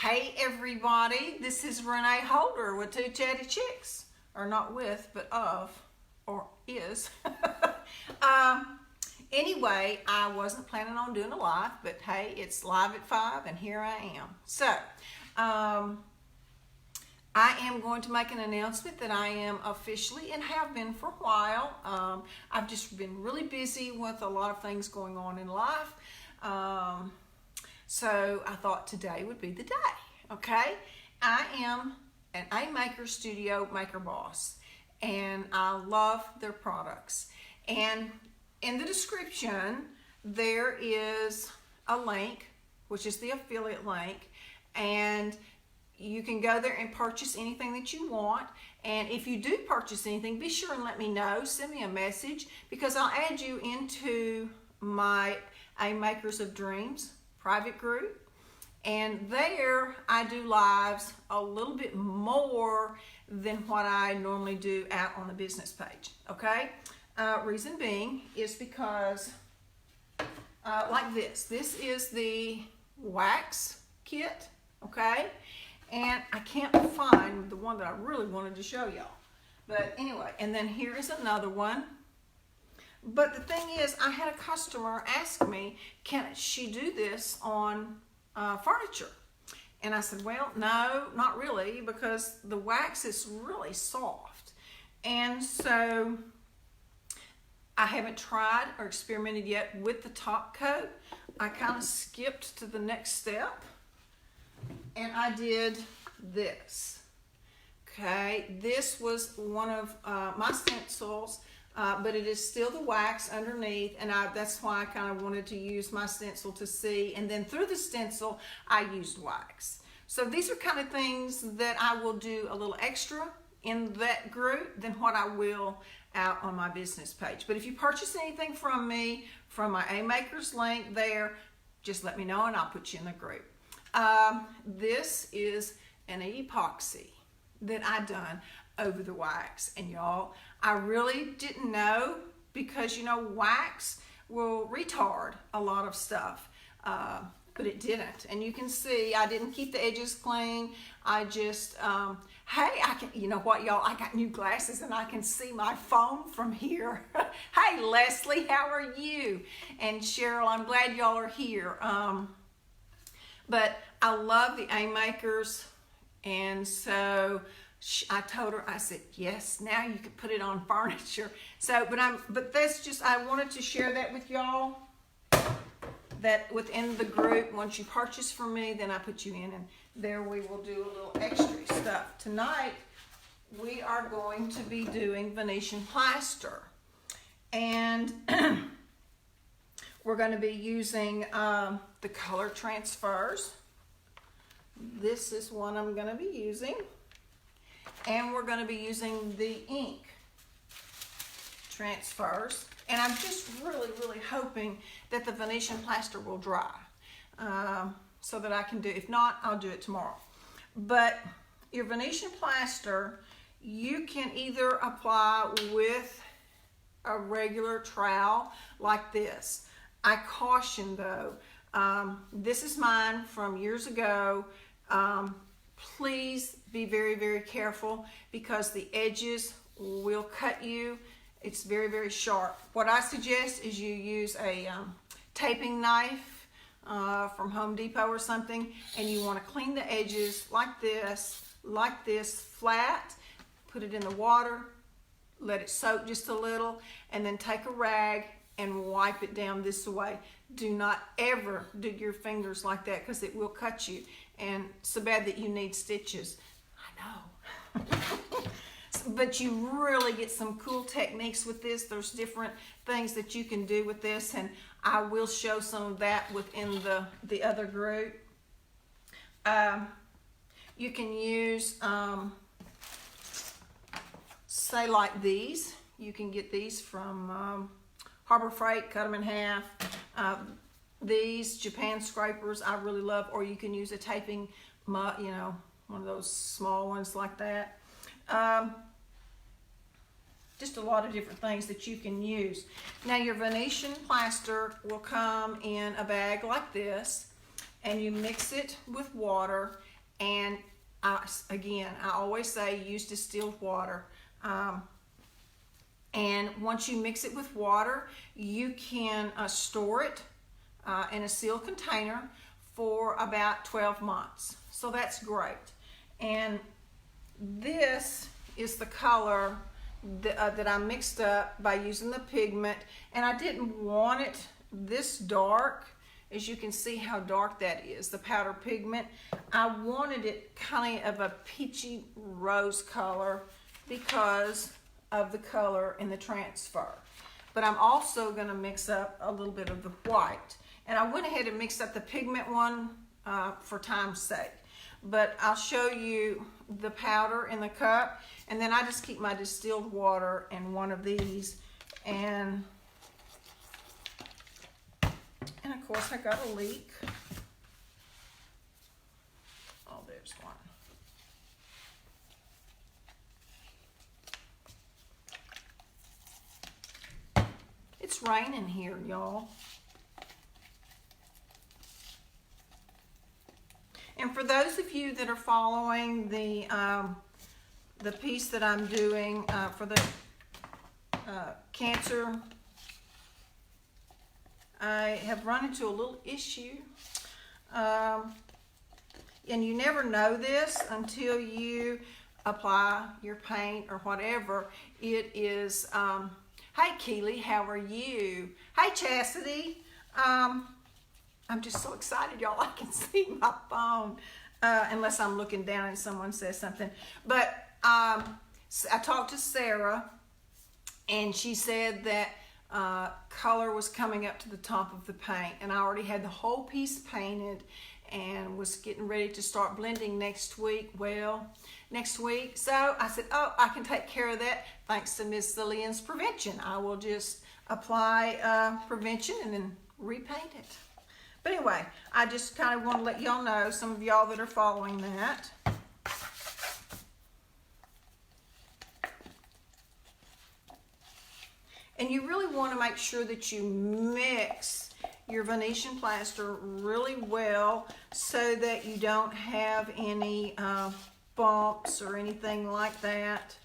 Hey everybody, this is Renee Holder with Two Chatty Chicks, or not with, but of, or is. Anyway, I wasn't planning on doing a live, but hey, it's live at 5 and here I am. So, I am going to make an announcement that I am officially, and have been for a while. I've just been really busy with a lot of things going on in life. So I thought today would be the day, okay? I am an A-Maker Studio Maker Boss, and I love their products. And in the description, there is a link, which is the affiliate link, and you can go there and purchase anything that you want. And if you do purchase anything, be sure and let me know. Send me a message, because I'll add you into my A-Makers of Dreams private group, and there I do lives a little bit more than what I normally do out on the business page, okay? Reason being is because like this is the wax kit, okay? And I can't find the one that I really wanted to show y'all, but anyway, and then here is another one. But the thing is, I had a customer ask me, can she do this on furniture? And I said, well, no, not really, because the wax is really soft. And so I haven't tried or experimented yet with the top coat. I kind of skipped to the next step, and I did this. Okay, this was one of my stencils. But it is still the wax underneath, and that's why I kind of wanted to use my stencil to see, and then through the stencil I used wax. So these are kind of things that I will do a little extra in that group than what I will out on my business page. But if you purchase anything from me, from my A-Makers link there, just let me know and I'll put you in the group. This is an epoxy that I done over the wax, and y'all, I really didn't know, because you know wax will retard a lot of stuff, but it didn't. And you can see I didn't keep the edges clean. I just hey, you know what, y'all, I got new glasses and I can see my phone from here. Hey Leslie, how are you? And Cheryl, I'm glad y'all are here. But I love the A-Makers, and so I told her, I said, yes, now you can put it on furniture. So, but that's just, I wanted to share that with y'all, that within the group, once you purchase from me, then I put you in, and there we will do a little extra stuff. Tonight, we are going to be doing Venetian plaster. And we're going to be using the color transfers. This is one I'm going to be using. And we're going to be using the ink transfers. And I'm just really, really hoping that the Venetian plaster will dry, so that I can do, if not, I'll do it tomorrow. But your Venetian plaster, you can either apply with a regular trowel like this. I caution though, this is mine from years ago. Please be very, very careful, because the edges will cut you. It's very, very sharp. What I suggest is you use a taping knife from Home Depot or something, and you want to clean the edges like this, flat. Put it in the water, let it soak just a little, and then take a rag and wipe it down this way. Do not ever do your fingers like that, because it will cut you. And so bad that you need stitches. I know. But you really get some cool techniques with this. There's different things that you can do with this, and I will show some of that within the other group. You can use, say like these. You can get these from Harbor Freight, cut them in half. These Japan scrapers I really love, or you can use a taping, you know, one of those small ones like that. Just a lot of different things that you can use. Now your Venetian plaster will come in a bag like this, and you mix it with water, And again, I always say use distilled water. And once you mix it with water, you can store it in a sealed container for about 12 months. So that's great. And this is the color that I mixed up by using the pigment. And I didn't want it this dark. As you can see how dark that is, the powder pigment. I wanted it kind of a peachy rose color because of the color in the transfer. But I'm also going to mix up a little bit of the white. And I went ahead and mixed up the pigment one for time's sake. But I'll show you the powder in the cup. And then I just keep my distilled water in one of these. And of course I got a leak. Oh, there's one. It's raining here, y'all. And for those of you that are following the piece that I'm doing for the cancer, I have run into a little issue. And you never know this until you apply your paint or whatever. It is, hey Keely, how are you? Hey Chastity. I'm just so excited, y'all. I can see my phone, unless I'm looking down and someone says something. But I talked to Sarah, and she said that color was coming up to the top of the paint, and I already had the whole piece painted and was getting ready to start blending next week. Well, next week. So I said, oh, I can take care of that thanks to Miss Lillian's Prevention. I will just apply Prevention and then repaint it. But anyway, I just kind of want to let y'all know, some of y'all that are following that. And you really want to make sure that you mix your Venetian plaster really well so that you don't have any bumps or anything like that.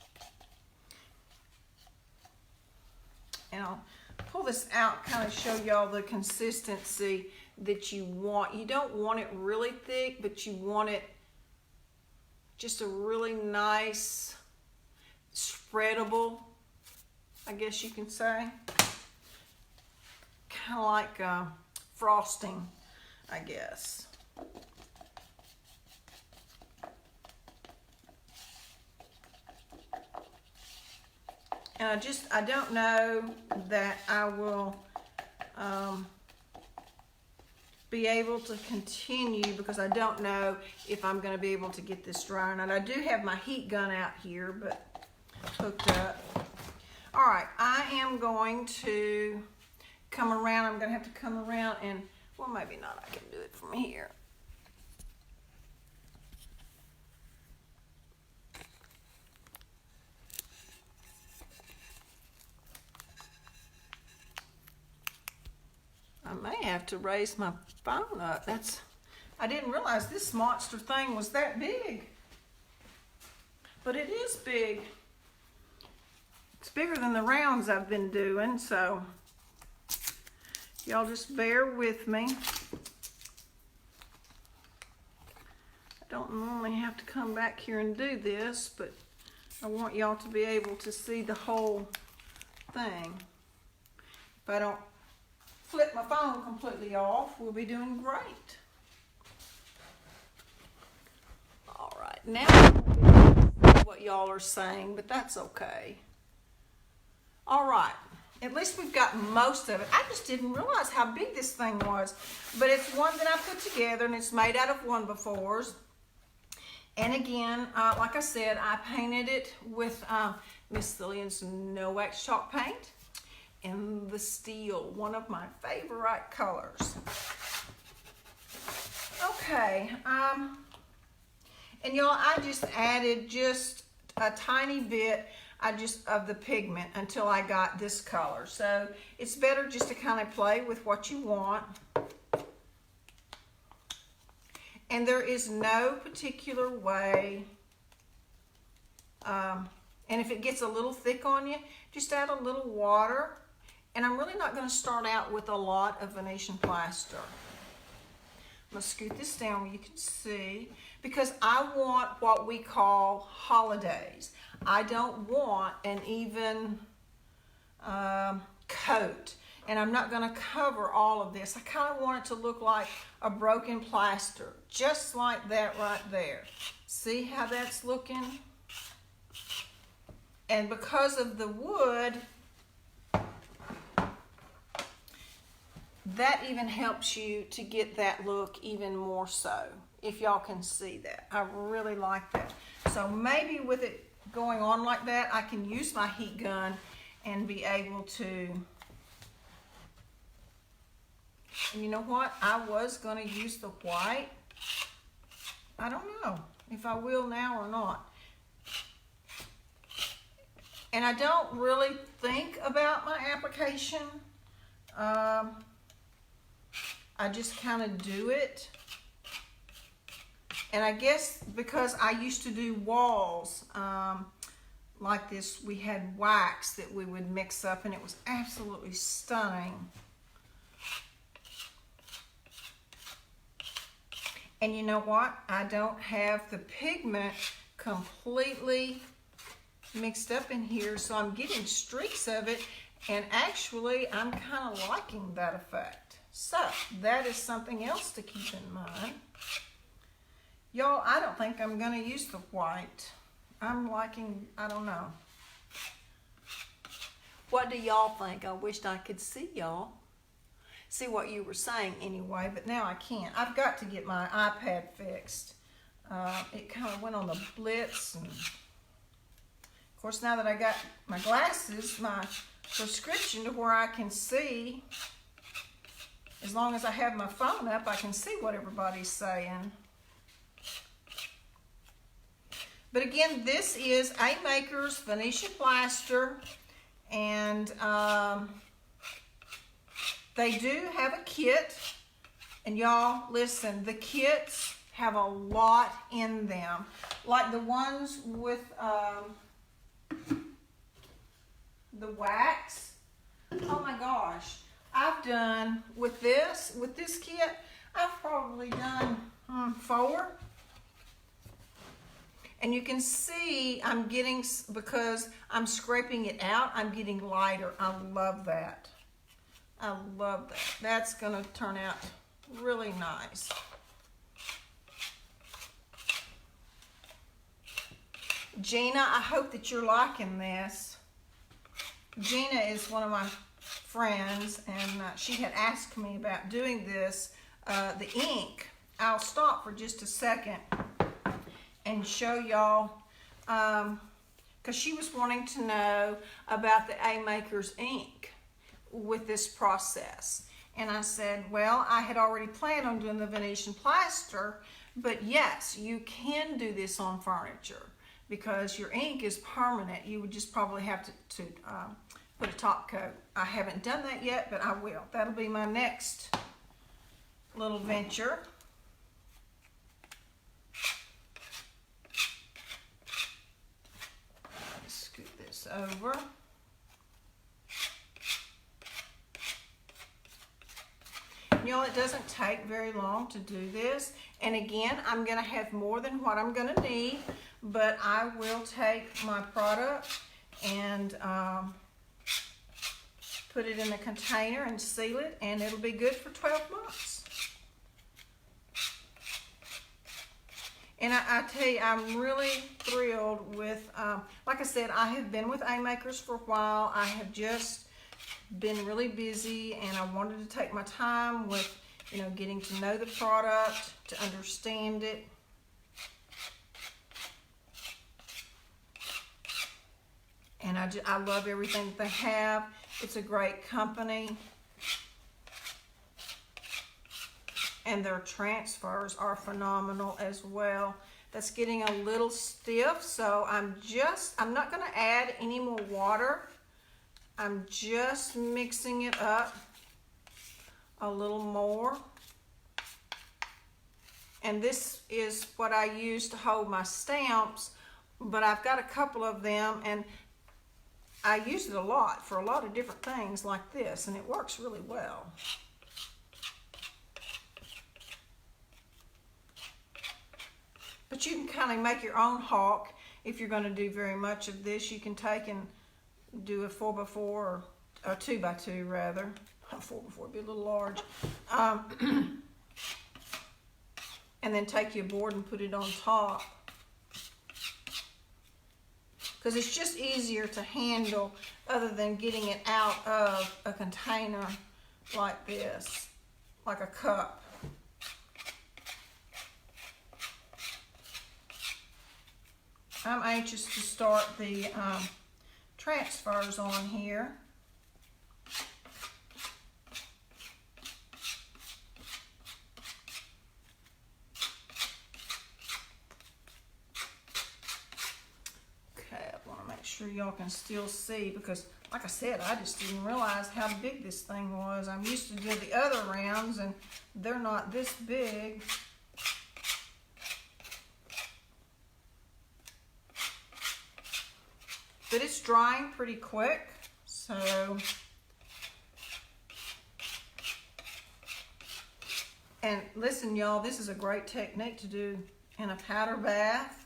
And I'll pull this out, kind of show y'all the consistency that you want. You don't want it really thick, but you want it just a really nice, spreadable, I guess you can say. Kind of like frosting, I guess. And I don't know that I will be able to continue because I don't know if I'm going to be able to get this dry. And I do have my heat gun out here, but hooked up. All right, I am going to come around. I'm going to have to come around and, well, maybe not. I can do it from here. I may have to raise my phone up. I didn't realize this monster thing was that big. But it is big. It's bigger than the rounds I've been doing, so y'all just bear with me. I don't normally have to come back here and do this, but I want y'all to be able to see the whole thing. If I don't flip my phone completely off, we'll be doing great. All right, now I don't know what y'all are saying, but that's okay. All right, at least we've got most of it. I just didn't realize how big this thing was, but it's one that I put together, and it's made out of 1x4s. And again, like I said, I painted it with Miss Lillian's No Wax Chalk paint in the steel, one of my favorite colors. Okay, and y'all, I just added just a tiny bit of the pigment until I got this color. So it's better just to kind of play with what you want. And there is no particular way, and if it gets a little thick on you, just add a little water. And I'm really not going to start out with a lot of Venetian plaster. I'm going to scoot this down where you can see, because I want what we call holidays. I don't want an even coat. And I'm not going to cover all of this. I kind of want it to look like a broken plaster, just like that right there. See how that's looking? And because of the wood, that even helps you to get that look even more so, if y'all can see that. I really like that. So maybe with it going on like that, I can use my heat gun and be able to... And you know what? I was going to use the white. I don't know if I will now or not. And I don't really think about my application. I just kind of do it. And I guess because I used to do walls like this, we had wax that we would mix up, and it was absolutely stunning. And you know what? I don't have the pigment completely mixed up in here, so I'm getting streaks of it, and actually I'm kind of liking that effect. So that is something else to keep in mind. Y'all, I don't think I'm going to use the white. I'm liking, I don't know. What do y'all think? I wished I could see y'all. See what you were saying anyway, but now I can't. I've got to get my iPad fixed. It kind of went on the blitz. And of course, now that I got my glasses, my prescription to where I can see, as long as I have my phone up, I can see what everybody's saying. But again, this is A Maker's Venetian Plaster, and they do have a kit, and y'all, listen, the kits have a lot in them. Like the ones with the wax. Oh my gosh. I've done, with this kit, I've probably done 4. And you can see I'm getting, because I'm scraping it out, I'm getting lighter. I love that. I love that. That's going to turn out really nice. Gina, I hope that you're liking this. Gina is one of my friends, and she had asked me about doing this, the ink. I'll stop for just a second and show y'all, because she was wanting to know about the A Maker's ink with this process. And I said, well, I had already planned on doing the Venetian plaster, but yes, you can do this on furniture because your ink is permanent. You would just probably have to put a top coat. I haven't done that yet, but I will. That'll be my next little venture. Scoot this over. Y'all, it doesn't take very long to do this. And again, I'm going to have more than what I'm going to need, but I will take my product and put it in a container and seal it, and it'll be good for 12 months. And I tell you, I'm really thrilled with, like I said, I have been with A Makers for a while. I have just been really busy, and I wanted to take my time with, getting to know the product, to understand it. And I love everything that they have. It's a great company. And their transfers are phenomenal as well. That's getting a little stiff, so I'm not going to add any more water. I'm just mixing it up a little more. And this is what I use to hold my stamps, but I've got a couple of them, and I use it a lot for a lot of different things like this, and it works really well. But you can kind of make your own hawk if you're going to do very much of this. You can take and do a 4x4 or a 2x2 rather. A 4x4 would be a little large. And then take your board and put it on top. Because it's just easier to handle other than getting it out of a container like this, like a cup. I'm anxious to start the transfers on here. Sure y'all can still see, because like I said, I just didn't realize how big this thing was. I'm used to doing the other rounds and they're not this big. But it's drying pretty quick, so. And listen y'all, this is a great technique to do in a powder bath.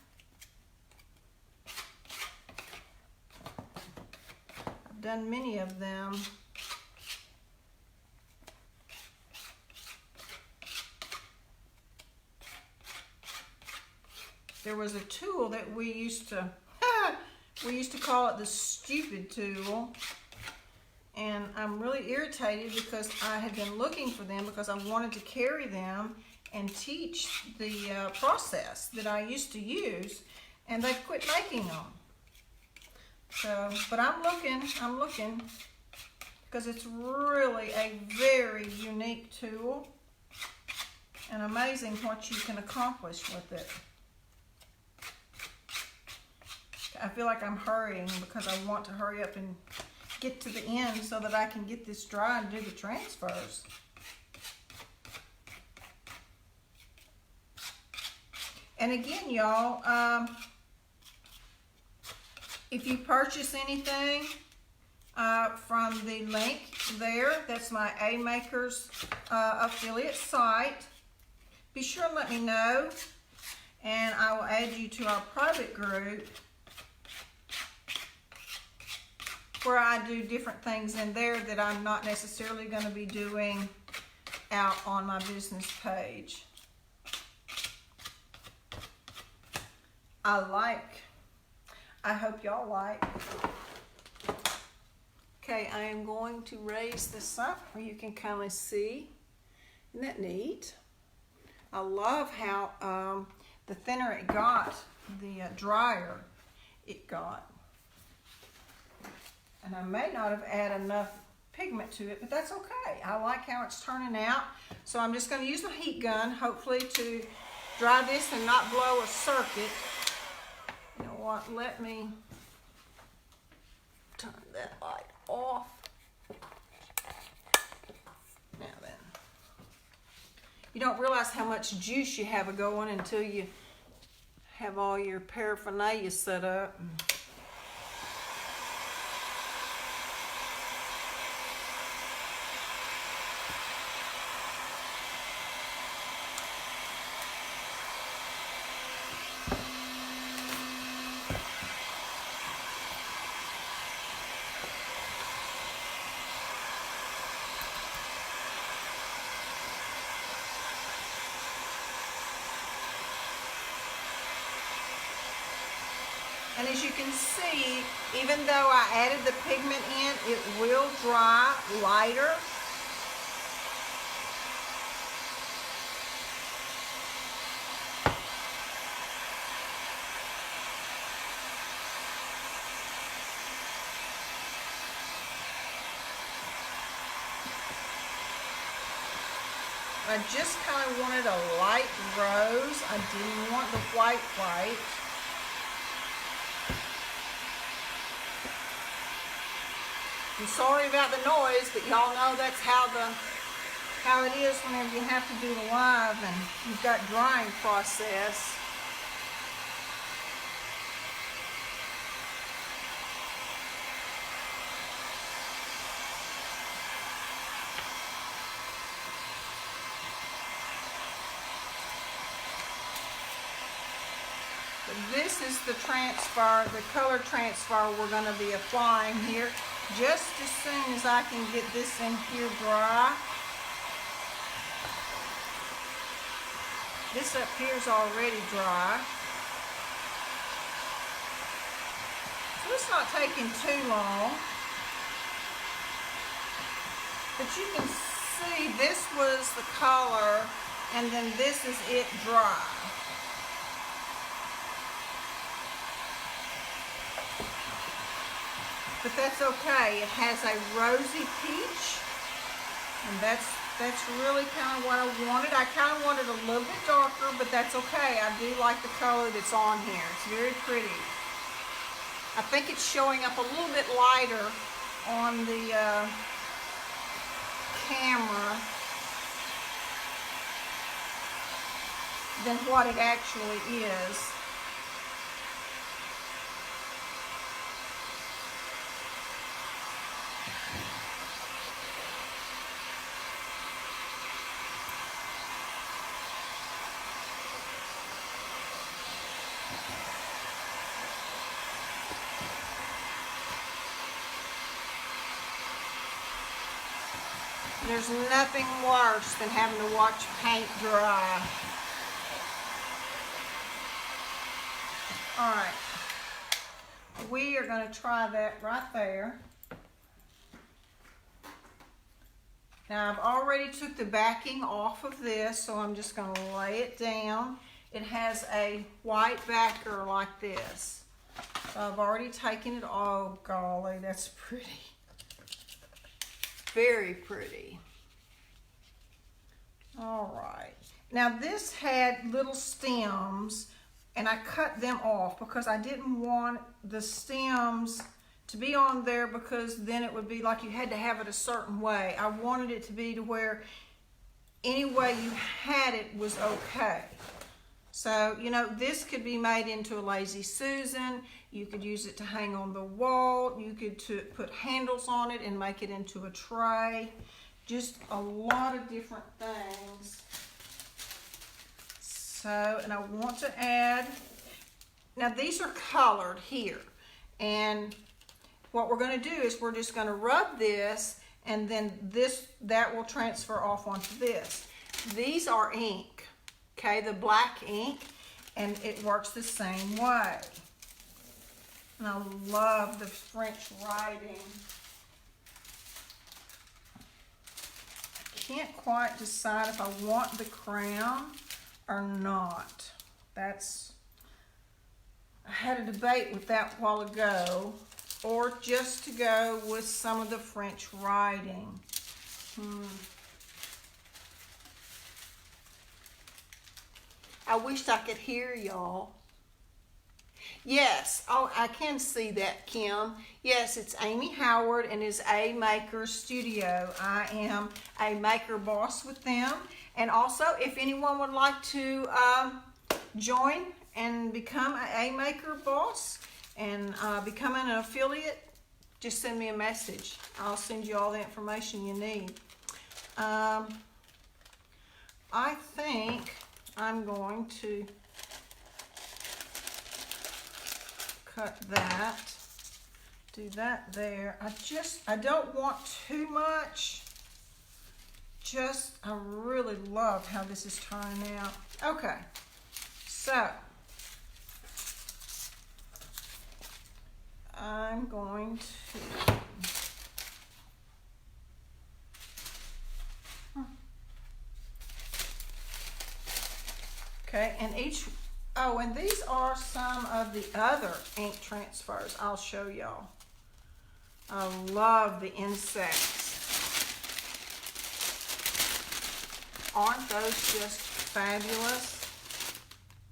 Done many of them. There was a tool that we used to call it the stupid tool, and I'm really irritated because I had been looking for them because I wanted to carry them and teach the process that I used to use, and they've quit making them. So, but I'm looking because it's really a very unique tool and amazing what you can accomplish with it. I feel like I'm hurrying because I want to hurry up and get to the end so that I can get this dry and do the transfers. And again, y'all, if you purchase anything from the link there, that's my A Makers affiliate site, be sure and let me know, and I will add you to our private group where I do different things in there that I'm not necessarily going to be doing out on my business page. I hope y'all like. Okay, I am going to raise this up where you can kind of see. Isn't that neat? I love how the thinner it got, the drier it got. And I may not have added enough pigment to it, but that's okay. I like how it's turning out. So I'm just going to use a heat gun, hopefully, to dry this and not blow a circuit. You know what, let me turn that light off. Now then, you don't realize how much juice you have going until you have all your paraphernalia set up. And as you can see, even though I added the pigment in, it will dry lighter. I just kind of wanted a light rose. I didn't want the white. I'm sorry about the noise, but y'all know that's how how it is whenever you have to do the live and you've got drying process. This is the transfer, the color transfer we're going to be applying here. Just as soon as I can get this in here dry. This up here is already dry. So it's not taking too long. But you can see this was the color and then this is it dry. But that's okay. It has a rosy peach, and that's really kind of what I wanted. I kind of wanted a little bit darker, but that's okay. I do like the color that's on here. It's very pretty. I think it's showing up a little bit lighter on the camera than what it actually is. There's nothing worse than having to watch paint dry. All right, we are going to try that right there. Now I've already took the backing off of this, so I'm just going to lay it down. It has a white backer like this. So I've already taken it. Oh golly, that's pretty. Very pretty. All right. Now this had little stems and I cut them off because I didn't want the stems to be on there because then it would be like you had to have it a certain way. I wanted it to be to where any way you had it was okay. So, you know, this could be made into a Lazy Susan. You could use it to hang on the wall. You could put handles on it and make it into a tray. Just a lot of different things. So, and I want to add, now these are colored here. And what we're going to do is we're just going to rub this and then that will transfer off onto this. These are ink. Okay, the black ink, and it works the same way. And I love the French writing. I can't quite decide if I want the crown or not. I had a debate with that a while ago, or just to go with some of the French writing. I wished I could hear y'all. Yes, oh, I can see that, Kim. Yes, it's Amy Howard and is A Maker Studio. I am a maker boss with them. And also, if anyone would like to join and become an A Maker boss and become an affiliate, just send me a message. I'll send you all the information you need. I think I'm going to cut that, do that there. I don't want too much. I really love how this is turning out. Okay, so I'm going to, okay, and and these are some of the other ink transfers I'll show y'all. I love the insects. Aren't those just fabulous?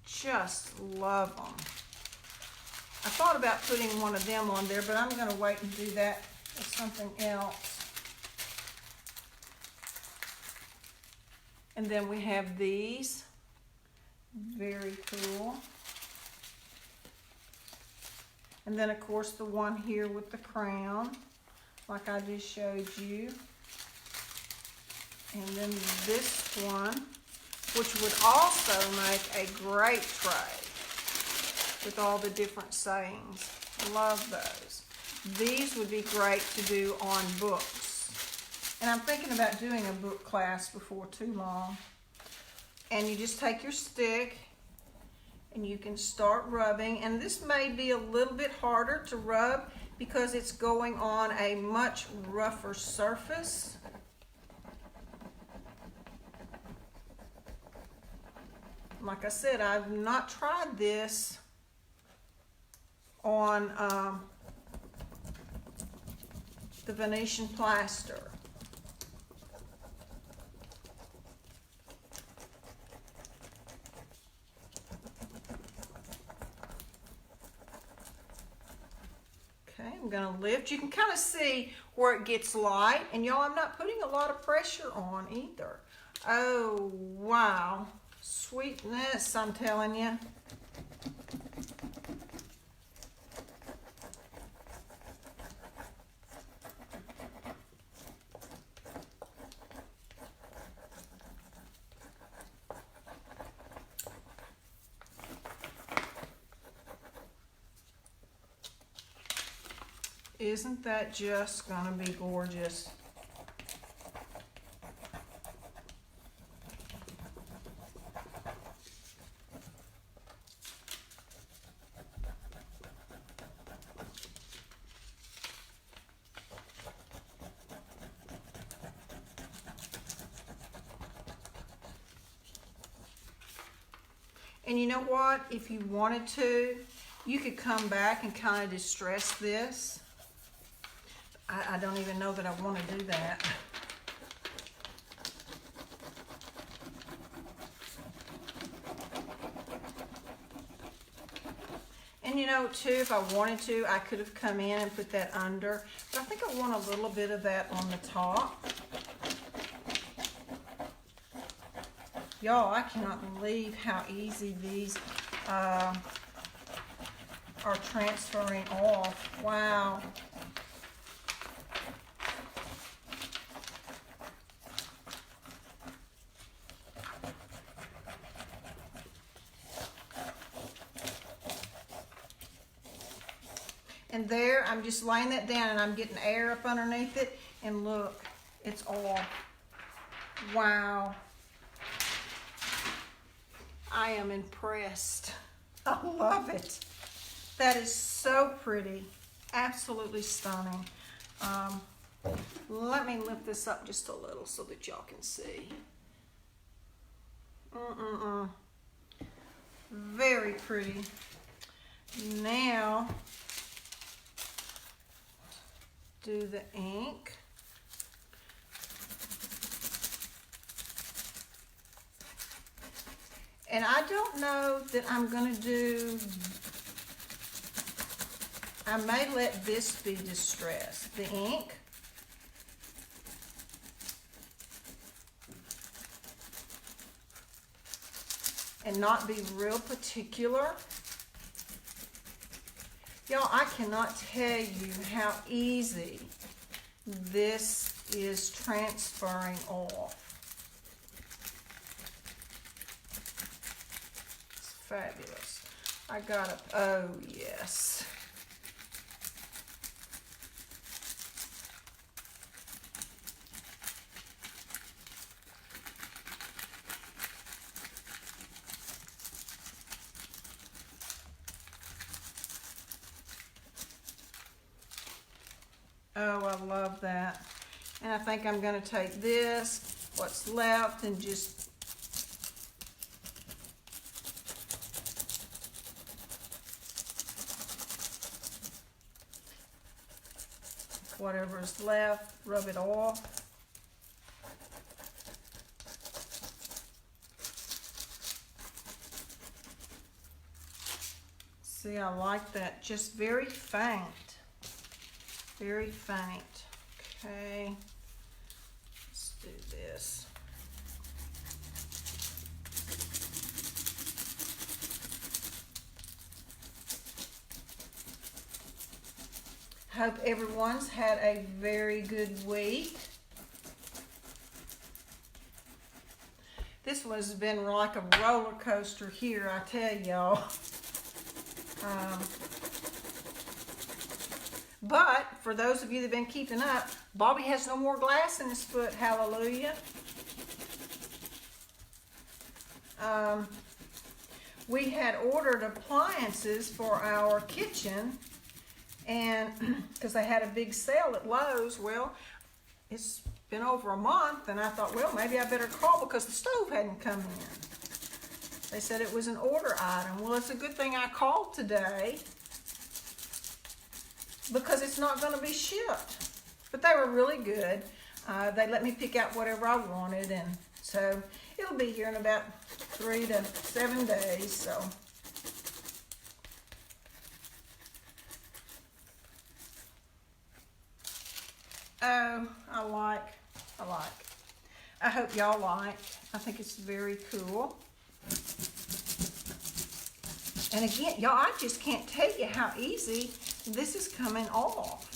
Just love them. I thought about putting one of them on there, but I'm going to wait and do that with something else. And then we have these, very cool. And then of course the one here with the crown, like I just showed you. And then this one, which would also make a great tray with all the different sayings. Love those. These would be great to do on books. And I'm thinking about doing a book class before too long. And you just take your stick and you can start rubbing. And this may be a little bit harder to rub because it's going on a much rougher surface. Like I said, I've not tried this on the Venetian plaster. Okay, I'm gonna lift. You can kind of see where it gets light, and y'all, I'm not putting a lot of pressure on either. Oh, wow. Sweetness, I'm telling you. Isn't that just gonna be gorgeous? And you know what? If you wanted to, you could come back and kind of distress this. I don't even know that I want to do that. And you know, too, if I wanted to, I could have come in and put that under. But I think I want a little bit of that on the top. Y'all, I cannot believe how easy these are transferring off. Wow. And there, I'm just laying that down and I'm getting air up underneath it. And look, it's off. Wow. I am impressed. I love it. That is so pretty. Absolutely stunning. Let me lift this up just a little so that y'all can see. Very pretty. Now, do the ink. And I don't know that I'm going to do, I may let this be distressed, the ink. And not be real particular. Y'all, I cannot tell you how easy this is transferring off. It's fabulous. I got it. Oh, yes. Oh, I love that. And I think I'm going to take this, what's left, and just whatever is left, rub it off. See, I like that. Just very faint. Very faint. Okay. Let's do this. Hope everyone's had a very good week. This one's been like a roller coaster here, I tell y'all. But for those of you that have been keeping up, Bobby has no more glass in his foot. Hallelujah. We had ordered appliances for our kitchen, and because they had a big sale at Lowe's. Well, it's been over a month, and I thought, well, maybe I better call because the stove hadn't come in. They said it was an order item. Well, it's a good thing I called today because it's not going to be shipped. But they were really good. They let me pick out whatever I wanted, and so it'll be here in about 3 to 7 days. So oh, I like. I hope y'all like. I think it's very cool. And again, y'all, I just can't tell you how easy this is coming off.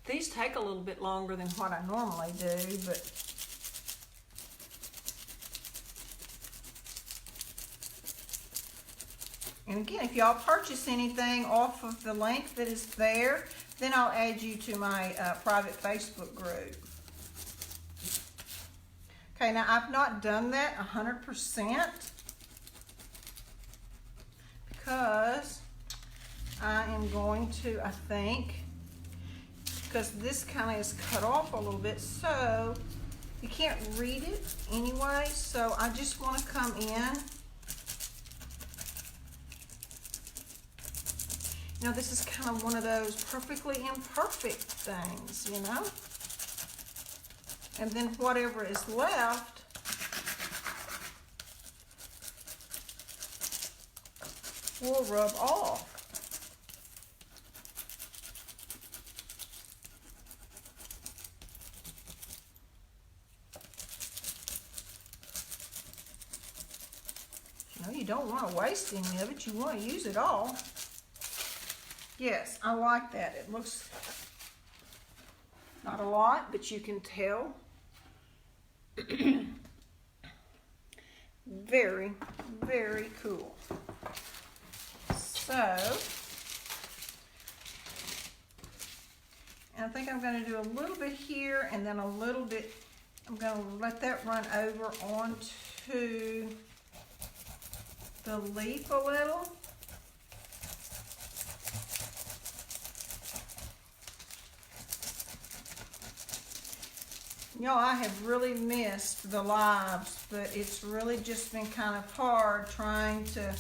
These take a little bit longer than what I normally do, but and again, if y'all purchase anything off of the link that is there, then I'll add you to my private Facebook group. Okay, now I've not done that 100% because I am going to, I think, because this kind of is cut off a little bit, so you can't read it anyway, so I just want to come in. You know, this is kind of one of those perfectly imperfect things, you know? And then whatever is left, will rub off. You know, you don't want to waste any of it. You want to use it all. Yes, I like that. It looks not a lot, but you can tell. Very, very cool. So, and I think I'm going to do a little bit here and then a little bit, I'm going to let that run over onto the leaf a little. You know, I have really missed the lives, but it's really just been kind of hard trying to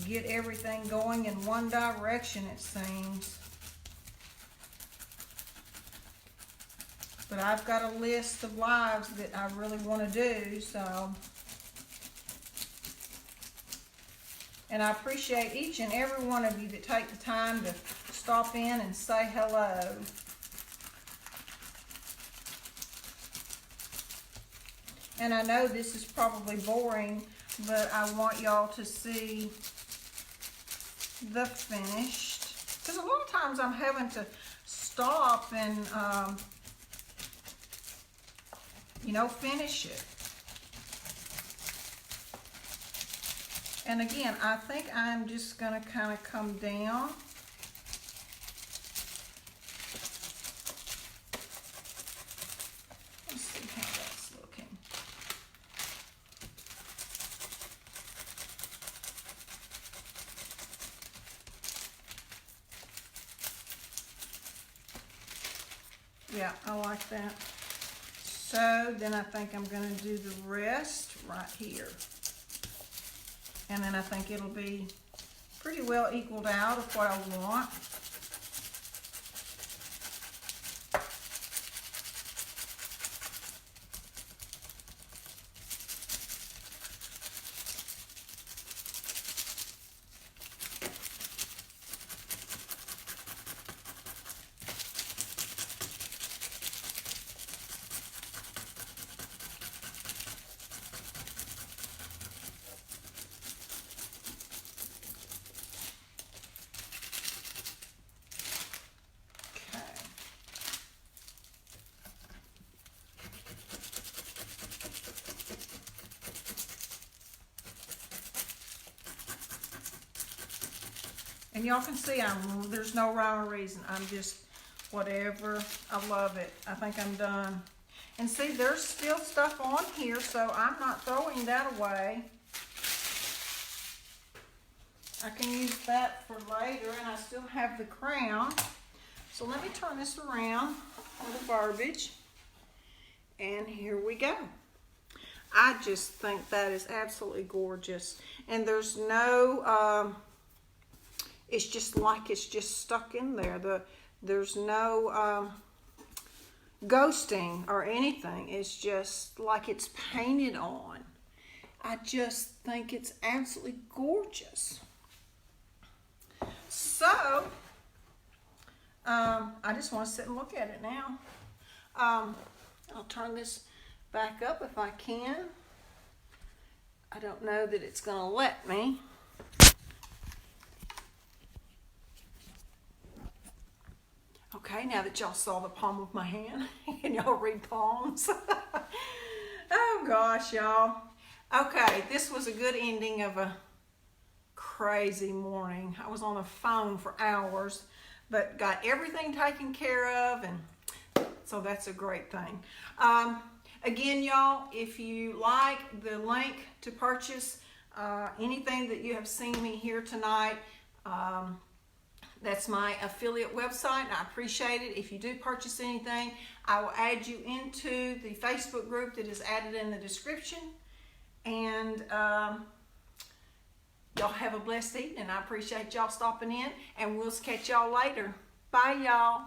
get everything going in one direction, it seems. But I've got a list of lives that I really want to do, so. And I appreciate each and every one of you that take the time to stop in and say hello. And I know this is probably boring, but I want y'all to see the finished. Because a lot of times I'm having to stop and, you know, finish it. And again, I think I'm just going to kind of come down. Yeah, I like that. So then I think I'm going to do the rest right here. And then I think it'll be pretty well equaled out of what I want. And y'all can see there's no rhyme or reason. I'm just whatever. I love it. I think I'm done. And see, there's still stuff on here, so I'm not throwing that away. I can use that for later, and I still have the crown. So let me turn this around for the garbage. And here we go. I just think that is absolutely gorgeous. And there's no, it's just like it's just stuck in there. There's no ghosting or anything. It's just like it's painted on. I just think it's absolutely gorgeous. So, I just want to sit and look at it now. I'll turn this back up if I can. I don't know that it's going to let me. Okay, now that y'all saw the palm of my hand, and y'all read palms. Oh gosh, y'all. Okay, this was a good ending of a crazy morning. I was on the phone for hours, but got everything taken care of, and so that's a great thing. Again, y'all, if you like the link to purchase anything that you have seen me here tonight, that's my affiliate website. I appreciate it. If you do purchase anything, I will add you into the Facebook group that is added in the description. And y'all have a blessed evening. I appreciate y'all stopping in, and we'll catch y'all later. Bye, y'all.